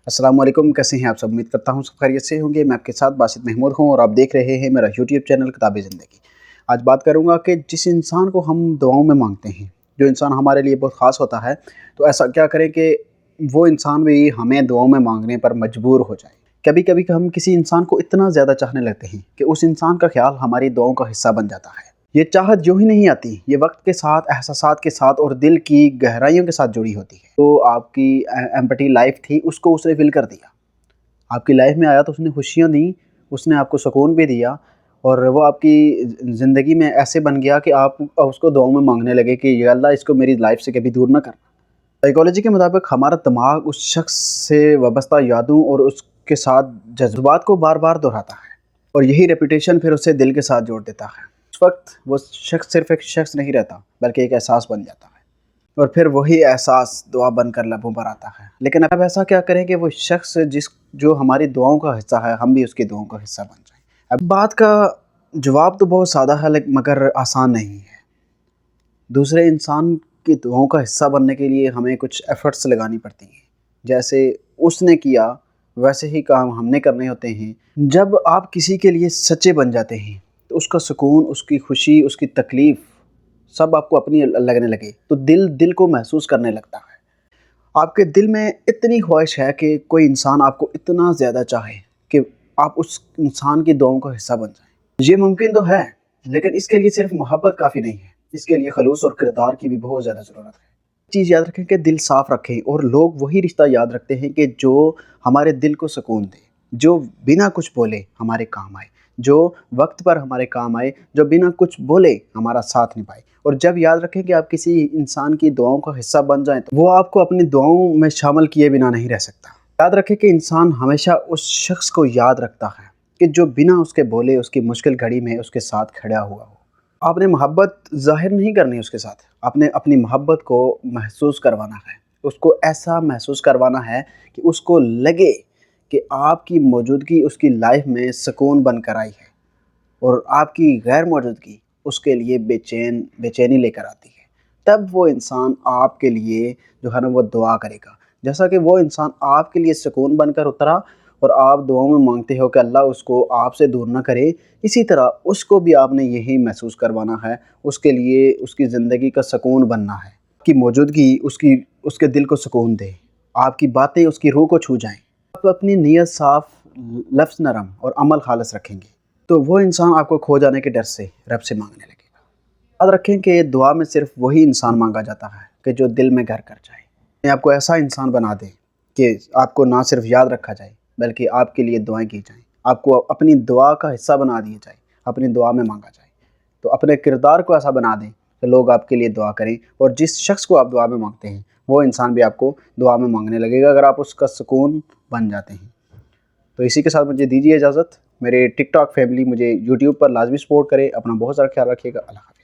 अस्सलाम वालेकुम, कैसे हैं आप सब? उम्मीद करता हूँ सब खैरियत से होंगे। मैं आपके साथ बासित महमूद हूँ और आप देख रहे हैं मेरा यूट्यूब चैनल किताबी ज़िंदगी। आज बात करूँगा कि जिस इंसान को हम दुआओं में मांगते हैं, जो इंसान हमारे लिए बहुत ख़ास होता है, तो ऐसा क्या करें कि वो इंसान भी हमें दुआओं में मांगने पर मजबूर हो जाए। कभी कभी हम किसी इंसान को इतना ज़्यादा चाहने लगते हैं कि उस इंसान का ख्याल हमारी दुआओं का हिस्सा बन जाता है। ये चाहत यूं ही नहीं आती, ये वक्त के साथ, एहसासात के साथ और दिल की गहराइयों के साथ जुड़ी होती है। तो आपकी एम्पैथी लाइफ थी, उसको उसने फिल कर दिया। आपकी लाइफ में आया तो उसने खुशियाँ दी, उसने आपको सुकून भी दिया और वो आपकी ज़िंदगी में ऐसे बन गया कि आप उसको दुआओं में मांगने लगे कि या अल्लाह इसको मेरी लाइफ से कभी दूर ना कर। साइकोलॉजी के मुताबिक हमारा दिमाग उस शख्स से वाबस्ता यादों और उसके साथ जज्बात को बार बार दोहराता है और यही रेपुटेशन फिर उसे दिल के साथ जोड़ देता है। उस वक्त वो शख्स सिर्फ एक शख्स नहीं रहता, बल्कि एक एहसास बन जाता है और फिर वही एहसास दुआ बनकर लबों पर आता है। लेकिन अब ऐसा क्या करें कि वो शख्स जो हमारी दुआओं का हिस्सा है, हम भी उसकी दुआओं का हिस्सा बन जाएं। अब बात का जवाब तो बहुत सादा है, लेकिन मगर आसान नहीं है। दूसरे इंसान की दुआओं का हिस्सा बनने के लिए हमें कुछ एफ़र्ट्स लगानी पड़ती हैं। जैसे उसने किया वैसे ही काम हमने करने होते हैं। जब आप किसी के लिए सच्चे बन जाते हैं तो उसका सुकून, उसकी खुशी, उसकी तकलीफ़ सब आपको अपनी लगने लगे तो दिल को महसूस करने लगता है। आपके दिल में इतनी ख्वाहिश है कि कोई इंसान आपको इतना ज़्यादा चाहे कि आप उस इंसान की दुआओं का हिस्सा बन जाएं। ये मुमकिन तो है, लेकिन इसके लिए सिर्फ मोहब्बत काफ़ी नहीं है, इसके लिए खलूस और किरदार की भी बहुत ज़्यादा ज़रूरत है। चीज़ याद रखें कि दिल साफ़ रखें और लोग वही रिश्ता याद रखते हैं कि जो हमारे दिल को सुकून दे, जो बिना कुछ बोले हमारे काम आए, जो वक्त पर हमारे काम आए, जो बिना कुछ बोले हमारा साथ निभाए। और जब याद रखें कि आप किसी इंसान की दुआओं का हिस्सा बन जाएं तो वो आपको अपनी दुआओं में शामिल किए बिना नहीं रह सकता। याद रखें कि इंसान हमेशा उस शख्स को याद रखता है कि जो बिना उसके बोले उसकी मुश्किल घड़ी में उसके साथ खड़ा हुआ हो। आपने मोहब्बत ज़ाहिर नहीं करनी उसके साथ, आपने अपनी मोहब्बत को महसूस करवाना है। उसको ऐसा महसूस करवाना है कि उसको लगे कि आपकी मौजूदगी उसकी लाइफ में सुकून बनकर आई है और आपकी गैर मौजूदगी उसके लिए बेचैनी लेकर आती है। तब वो इंसान आपके लिए जो है ना वो दुआ करेगा। जैसा कि वो इंसान आपके लिए सुकून बनकर उतरा और आप दुआओं में मांगते हो कि अल्लाह उसको आपसे दूर ना करे, इसी तरह उसको भी आपने यही महसूस करवाना है। उसके लिए उसकी ज़िंदगी का सुकून बनना है कि मौजूदगी उसके दिल को सुकून दे, आपकी बातें उसकी रूह को छू जाएं। आप अपनी नीयत साफ़, लफ्ज़ नरम और अमल खालिस रखेंगे तो वो इंसान आपको खो जाने के डर से रब से मांगने लगेगा। याद रखें कि दुआ में सिर्फ वही इंसान मांगा जाता है कि जो दिल में घर कर जाए। आपको ऐसा इंसान बना दे कि आपको ना सिर्फ याद रखा जाए बल्कि आपके लिए दुआएं की जाएं, आपको अपनी दुआ का हिस्सा बना दिया जाए, अपनी दुआ में मांगा जाए। तो अपने किरदार को ऐसा बना दें कि लोग आपके लिए दुआ करें और जिस शख्स को आप दुआ में मांगते हैं वो इंसान भी आपको दुआ में मांगने लगेगा, अगर आप उसका सुकून बन जाते हैं। तो इसी के साथ मुझे दीजिए इजाज़त। मेरे टिकटॉक फैमिली मुझे यूट्यूब पर लाजमी सपोर्ट करे। अपना बहुत सारा ख्याल रखिएगा। अल्लाह हाफ़िज़।